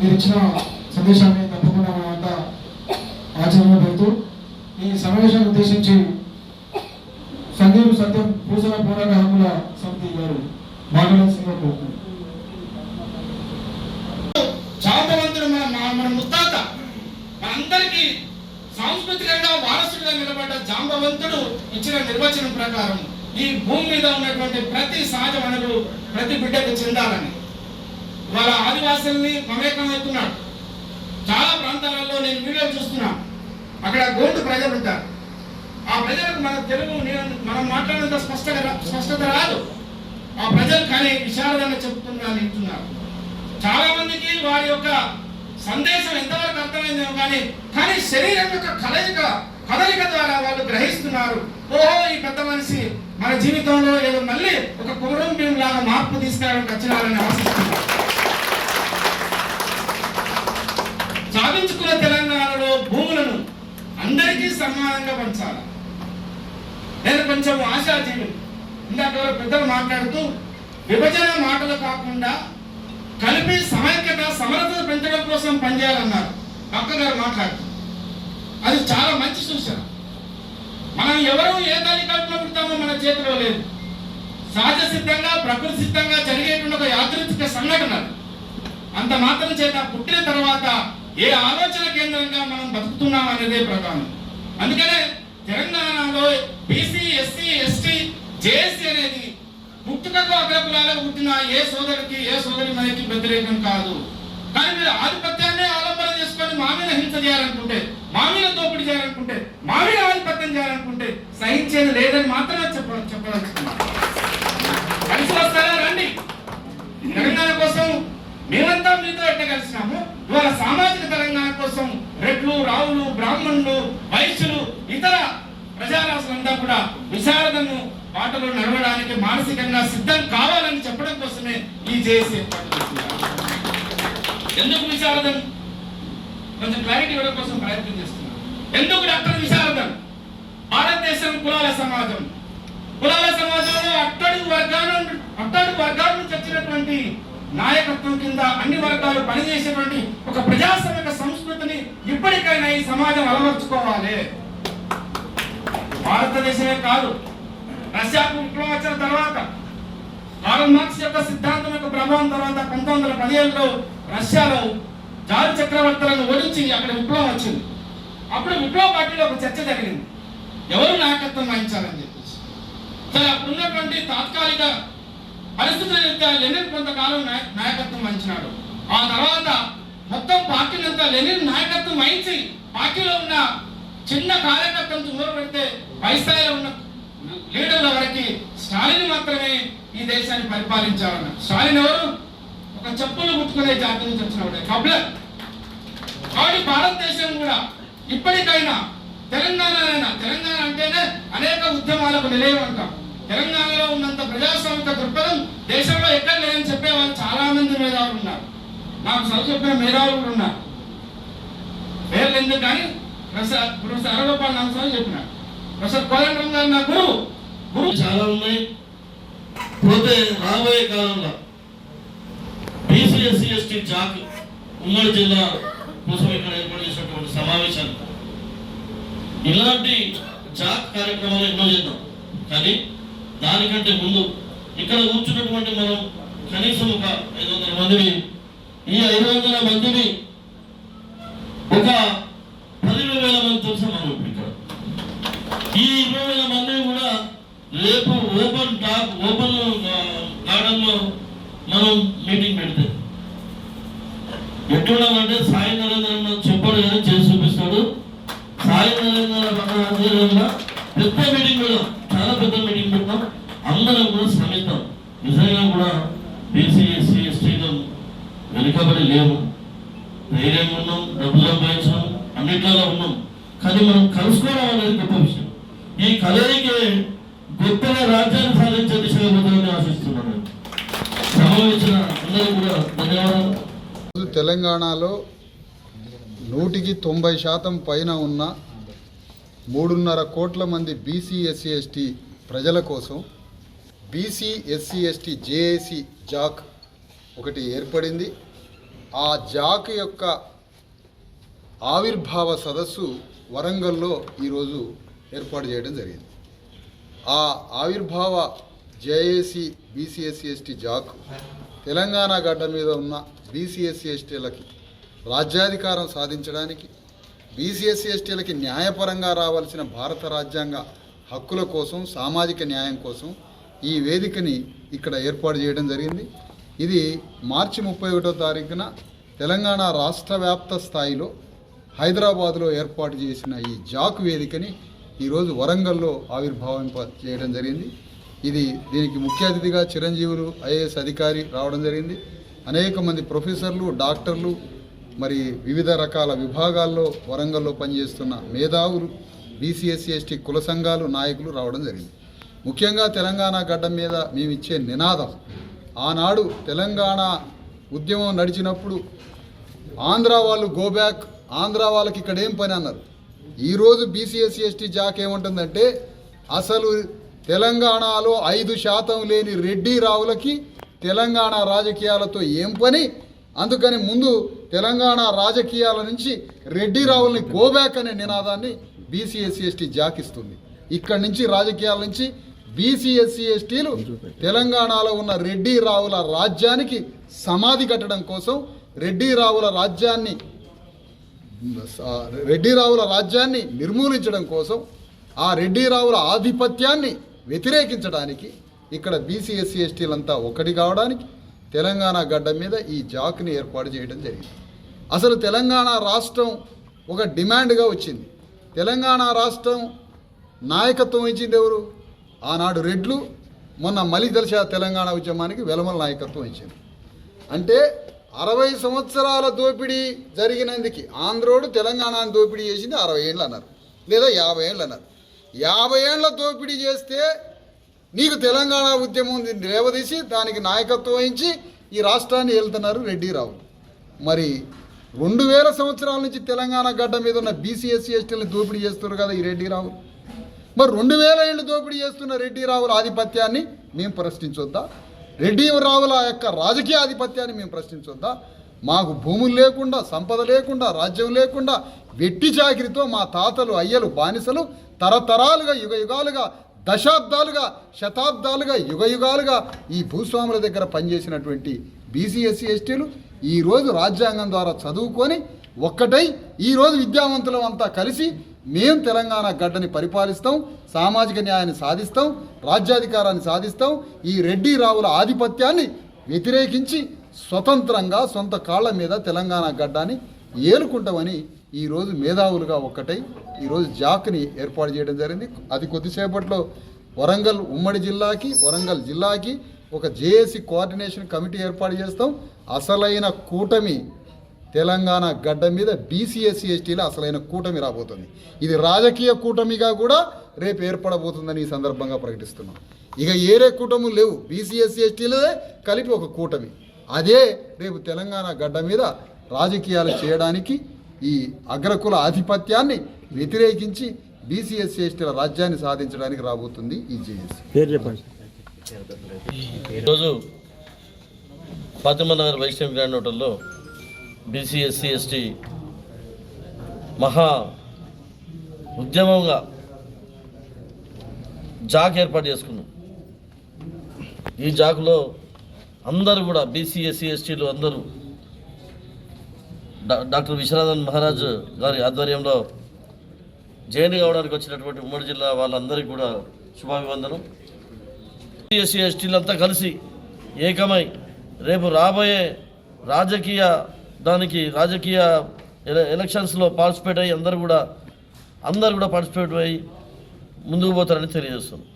మీరు ఇచ్చిన సందేశాన్ని తప్పకుండా మనమంతా ఆచరణ పెడుతూ ఈ సమావేశాన్ని ఉద్దేశించి సంగీరు సత్యం పూసల పోరాట హక్కుల సమితి గారు మాట్లాడాల్సిందిగా కోరుతున్నాను. జాంబవంతుడు మన ముత్తాత మనందరికీ సాంస్కృతికంగా వారసుడిగా నిలబడ్డ జాంబవంతుడు ఇచ్చిన నిర్వచనం ప్రకారం ఈ భూమి మీద ఉన్నటువంటి ప్రతి సహజ వనరు ప్రతి బిడ్డకు చెందాలని వాళ్ళ ఆదివాసుల్ని మమేకమవుతున్నాడు. చాలా ప్రాంతాలలో నేను వీడియో చూస్తున్నా, అక్కడ గోండు ప్రజలు ఉంటారు. ఆ ప్రజలకు మన తెలుగు మనం మాట్లాడినంత స్పష్టత రాదు. ఆ ప్రజలు కానీ విశాలంగా చెప్తున్నారు. చాలా మందికి వారి యొక్క సందేశం ఎంతవరకు అర్థమైందేమో కానీ శరీరం యొక్క కదలిక ద్వారా వాళ్ళు గ్రహిస్తున్నారు. ఓహో, ఈ పెద్ద మనిషి మన జీవితంలో ఏదో మళ్ళీ ఒక కుటుంబం లాగా మార్పు తీసుకురావడానికి వచ్చినారని ఆశిస్తున్నారు. సాధించుకున్న తెలంగాణలో భూములను అందరికీ సమానంగా పంచాలి. నేను కొంచెం ఆశాజీవి. ఇందాక పెద్దలు మాట్లాడుతూ విభజన మాటలు కాకుండా కలిపి సమైక్యత సమర్థత పెంచడం కోసం పనిచేయాలన్నారు అక్క గారు మాట్లాడుతూ. అది చాలా మంచి సూచన. మనం ఎవరు ఏ దాని కల్పన పుడతామో మన చేతిలో లేదు. సహజ సిద్ధంగా ప్రకృతి సిద్ధంగా జరిగేటువంటి ఒక యాదృచ్ఛిక సంఘటన. అంత మాత్రం చేత పుట్టిన తర్వాత ఏ ఆలోచన కేంద్రంగా మనం బతుకుతున్నాం అనేదే ప్రధానం. అందుకనే తెలంగాణలో బీసీ, ఎస్సీ, ఎస్టీ, జేఎస్సీ అనేది పుట్టుకకు అగ్రకులాలకు పుట్టిన ఏ సోదరికి ఏ సోదరి మనకి వ్యతిరేకం కాదు. కానీ మీరు ఆధిపత్యాన్ని ఆలంబన చేసుకొని మా మీద హింస చేయాలనుకుంటే, మా మీద దోపిడీ చేయాలనుకుంటే, మా మీద ఆధిపత్యం చేయాలనుకుంటే సహించేది లేదని మాత్రమే చెప్పదలుచుకున్నాం. కలిసి వస్తారా రండి. తెలంగాణ కోసం మేమంతా మీతో ఎట్లా కలిసినాము, ఇవాళ సామాజిక తెలంగాణ కోసం రెడ్లు, రావులు, బ్రాహ్మణులు, వైశ్యులు, ఇతర ప్రజారాశులంతా కూడా విశారదను బాటలో నడవడానికి మానసికంగా సిద్ధం కావాలని చెప్పడం కోసమే ఈ జేఏసీ ఏర్పాటు చేస్తున్నారు. ఎందుకు విశారదన్? కొంచెం క్లారిటీ ఇవ్వడం కోసం ప్రయత్నం చేస్తున్నారు. ఎందుకు డాక్టర్ విశారదన్? భారతదేశం కులాల సమాజం. కులాల సమాజంలో అట్టడుగు వర్గాల నుంచి వచ్చినటువంటి నాయకత్వం కింద అన్ని వర్గాలు పనిచేసేటువంటి ఒక ప్రజాస్వామిక సంస్కృతిని ఇప్పటికైనా ఈ సమాజం అలవర్చుకోవాలి. భారతదేశమే కాదు, రష్యాకు విప్లవం వచ్చిన తర్వాత, కార్ల్ మార్క్స్ యొక్క సిద్ధాంతం యొక్క ప్రభావం తర్వాత 1917లో రష్యాలో జార్ చక్రవర్తులను ఓడించి అక్కడ విప్లవం వచ్చింది. అప్పుడు విప్లవ పార్టీలో ఒక చర్చ జరిగింది, ఎవరు నాయకత్వం వహించాలని చెప్పేసి. సరే, అప్పుడున్నటువంటి తాత్కాలిక పరిస్థితుల రీత్యా లెనిన్ కొంతకాలం నాయకత్వం వహించినాడు. ఆ తర్వాత మొత్తం పార్టీలంతా లెనిన్ నాయకత్వం వహించి పార్టీలో ఉన్న చిన్న కార్యకర్తలను దూరం పెడితే పై స్థాయిలో ఉన్న లీడర్ల వరకు స్టాలిన్ మాత్రమే ఈ దేశాన్ని పరిపాలించాలన్నారు. స్టాలిన్ ఎవరు? ఒక చెప్పులు ముట్టుకునే జాతి నుంచి వచ్చినవాడే, కబ్లర్. కాబట్టి భారతదేశం కూడా ఇప్పటికైనా తెలంగాణ అంటేనే అనేక ఉద్యమాలకు నిలయం అంటాం. తెలంగాణలో ఉన్నంత ప్రజాస్వామిక దృక్పథం దేశంలో ఎక్కడ లేదని చెప్పేవాళ్ళు చాలా మంది మేధావులు ఉన్నారు. నాకు చదువు చెప్పిన మేధావులు కూడా ఉన్నారు. పేర్లు ఎందుకు కానీ ప్రొఫెసర్ అరగోపాల్ నామస్వామి చెప్పినారు. ప్రొఫెసర్ కోదండరాం గారు నా గురువు చాలా ఉన్నాయి. పోతే రాబోయే కాలంలో బీసీ, ఎస్సీ, ఎస్టీ, జాక్ ఉమ్మడి జిల్లా కోసం ఇక్కడ ఏర్పాటు చేసినటువంటి సమావేశాలు, ఇలాంటి జాక్ కార్యక్రమాలు ఎన్నో చేద్దాం. కానీ దానికంటే ముందు ఇక్కడ కూర్చున్నటువంటి మనం కనీసం ఒక 500 మందిని, ఈ 500 మందిని ఒక 12,000 మంది తెలుసా మనం ఇప్పుడు ఇక్కడ. ఈ 20,000 మందిని కూడా రేపు ఓపెన్ గార్డెన్ లో మనం మీటింగ్ పెడితే ఎట్లున్నామంటే సాయి నరేంద్ర చెప్పాడు కానీ చేసి చూపిస్తాడు. సాయి నరేంద్ర పెద్ద మీటింగ్ పెడదాం, చాలా పెద్ద మీటింగ్ పెడతాం. అందరం కూడా శ్రమిస్తాం. నిజంగా కూడా బీసీ, ఎస్సీ, ఎస్టీలో వెనుకబడి లేవు, ధైర్యం ఉన్నాం, డబ్బులు సంపాదించాం, అన్నిట్లలో ఉన్నాం. కానీ మనం కలుసుకోవడం అనేది గొప్ప విషయం. ఈ కలయికే గొప్పగా రాజ్యాన్ని సాధించే దిశగా పోతామని ఆశిస్తున్నాను. సమావేశం అందరూ కూడా ధన్యవాదాలు. తెలంగాణలో 190% పైన ఉన్న 3.5 కోట్ల మంది బీసీ, ఎస్సీ, ఎస్టీ ప్రజల కోసం BC, SC, ST JAC Jack ఒకటి ఏర్పడింది. ఆ జాక్ యొక్క ఆవిర్భావ సదస్సు వరంగల్లో ఈరోజు ఏర్పాటు చేయడం జరిగింది. ఆ ఆవిర్భావ JAC BC SC ST Jack Telangana గడ్డ మీద ఉన్న బీసీఎస్సీ ఎస్టీలకి రాజ్యాధికారం సాధించడానికి, బీసీఎస్సీ ఎస్టీలకి న్యాయపరంగా రావాల్సిన భారత రాజ్యాంగ హక్కుల కోసం, సామాజిక న్యాయం కోసం ఈ వేదికని ఇక్కడ ఏర్పాటు చేయడం జరిగింది. ఇది మార్చి 31వ తారీఖున తెలంగాణ రాష్ట్ర వ్యాప్త స్థాయిలో హైదరాబాదులో ఏర్పాటు చేసిన ఈ జాక్ వేదికని ఈరోజు వరంగల్లో ఆవిర్భావింప చేయడం జరిగింది. దీనికి ముఖ్య అతిథిగా చిరంజీవులు ఐఏఎస్ అధికారి రావడం జరిగింది. అనేక మంది ప్రొఫెసర్లు, డాక్టర్లు, మరి వివిధ రకాల విభాగాల్లో వరంగల్లో పనిచేస్తున్న మేధావులు, బీసీఎస్సీ ఎస్టీ కుల సంఘాలు నాయకులు రావడం జరిగింది. ముఖ్యంగా తెలంగాణ గడ్డ మీద మేము ఇచ్చే నినాదం, ఆనాడు తెలంగాణ ఉద్యమం నడిచినప్పుడు ఆంధ్ర వాళ్ళు గో బ్యాక్, ఆంధ్ర వాళ్ళకి ఇక్కడ ఏం పని అన్నారు. ఈరోజు బీసీఎస్సీ ఎస్టీ జాక్ ఏమంటుందంటే అసలు తెలంగాణలో 5% లేని రెడ్డి రావులకి తెలంగాణ రాజకీయాలతో ఏం పని, అందుకని ముందు తెలంగాణ రాజకీయాల నుంచి రెడ్డి రావుల్ని గో బ్యాక్ అనే నినాదాన్ని బీసీఎస్సీ ఎస్టీ జాక్ ఇస్తుంది. ఇక్కడి నుంచి రాజకీయాల నుంచి బీసీఎస్సీ ఎస్టీలు తెలంగాణలో ఉన్న రెడ్డి రావుల రాజ్యానికి సమాధి కట్టడం కోసం, రెడ్డి రావుల రాజ్యాన్ని నిర్మూలించడం కోసం, ఆ రెడ్డి రావుల ఆధిపత్యాన్ని వ్యతిరేకించడానికి ఇక్కడ బీసీఎస్సీ ఎస్టీలంతా ఒకటి కావడానికి తెలంగాణ గడ్డ మీద ఈ జాక్ని ఏర్పాటు చేయడం జరిగింది. అసలు తెలంగాణ రాష్ట్రం ఒక డిమాండ్గా వచ్చింది. తెలంగాణ రాష్ట్రం నాయకత్వం ఇచ్చింది ఎవరు? ఆనాడు రెడ్లు. మొన్న మలిదశ తెలంగాణ ఉద్యమానికి వెలమల నాయకత్వం ఇచ్చింది. అంటే 60 సంవత్సరాల దోపిడీ జరిగినందుకు ఆంధ్రోడు తెలంగాణను దోపిడీ చేసింది 60 ఏళ్ళు అన్నారు, లేదా 50 ఏళ్ళు అన్నారు. 50 ఏళ్ల దోపిడీ చేస్తే నీకు తెలంగాణ ఉద్యమం రేవదీసి దానికి నాయకత్వం వహించి ఈ రాష్ట్రాన్ని వెళ్తున్నారు రెడ్డి రావు. మరి 2000 సంవత్సరాల నుంచి తెలంగాణ గడ్డ మీద ఉన్న బీసీఎస్సీ ఎస్టీలను దోపిడీ చేస్తున్నారు కదా ఈ రెడ్డి రావు. మరి 2000 ఏళ్ళు దోపిడీ చేస్తున్న రెడ్డి రావుల ఆధిపత్యాన్ని మేము ప్రశ్నించొద్దా? రెడ్డి రావుల యొక్క రాజకీయ ఆధిపత్యాన్ని మేము ప్రశ్నించొద్దా? మాకు భూములు లేకుండా, సంపద లేకుండా, రాజ్యం లేకుండా వెట్టి చాకిరితో మా తాతలు, అయ్యలు, బానిసలు తరతరాలుగా, యుగయుగాలుగా, దశాబ్దాలుగా, శతాబ్దాలుగా, యుగయుగాలుగా ఈ భూస్వాముల దగ్గర పనిచేసినటువంటి బీసీఎస్సీ ఎస్టీలు ఈరోజు రాజ్యాంగం ద్వారా చదువుకొని ఒక్కటై ఈరోజు విద్యావంతులం అంతా కలిసి మేము తెలంగాణ గడ్డని పరిపాలిస్తాం, సామాజిక న్యాయాన్ని సాధిస్తాం, రాజ్యాధికారాన్ని సాధిస్తాం, ఈ రెడ్డి రావుల ఆధిపత్యాన్ని వ్యతిరేకించి స్వతంత్రంగా సొంత కాళ్ళ మీద తెలంగాణ గడ్డాన్ని ఏలుకుంటామని ఈరోజు మేధావులుగా ఒక్కటై ఈరోజు జాక్ని ఏర్పాటు చేయడం జరిగింది. అది కొద్దిసేపట్లో వరంగల్ ఉమ్మడి జిల్లాకి, వరంగల్ జిల్లాకి ఒక జేఏసీ కోఆర్డినేషన్ కమిటీ ఏర్పాటు చేస్తాం. అసలైన కూటమి తెలంగాణ గడ్డ మీద బీసీఎస్సీ ఎస్టీలో అసలైన కూటమి రాబోతుంది. ఇది రాజకీయ కూటమిగా కూడా రేపు ఏర్పడబోతుందని ఈ సందర్భంగా ప్రకటిస్తున్నాం. ఇక ఏరే కూటములు లేవు, బీసీఎస్సీ ఎస్టీలదే కలిపి ఒక కూటమి. అదే రేపు తెలంగాణ గడ్డ మీద రాజకీయాలు చేయడానికి, ఈ అగ్రకుల ఆధిపత్యాన్ని వ్యతిరేకించి బీసీఎస్సీ ఎస్టీల రాజ్యాన్ని సాధించడానికి రాబోతుంది ఈ జేఏసీ. ఈరోజు ఫాతిమా నగర్ వైష్ణవి గ్రాండ్ హోటల్లో బీసీఎస్సీ ఎస్టీ మహా ఉద్యమంగా జాక్ ఏర్పాటు చేసుకున్నాం. ఈ జాకులో అందరూ కూడా బీసీఎస్సీ ఎస్టీలు అందరూ డాక్టర్ విశ్వనాథన్ మహారాజ్ గారి ఆధ్వర్యంలో జైన్ కావడానికి వచ్చినటువంటి ఉమ్మడి జిల్లా వాళ్ళందరికీ కూడా శుభాభివందనం. బీసీఎస్సీ ఎస్టీలంతా కలిసి ఏకమై రేపు రాబోయే రాజకీయ ఎలక్షన్స్లో పార్టిసిపేట్ అయ్యి అందరూ కూడా పార్టిసిపేట్ అయ్యి ముందుకు పోతారని తెలియజేస్తున్నాం.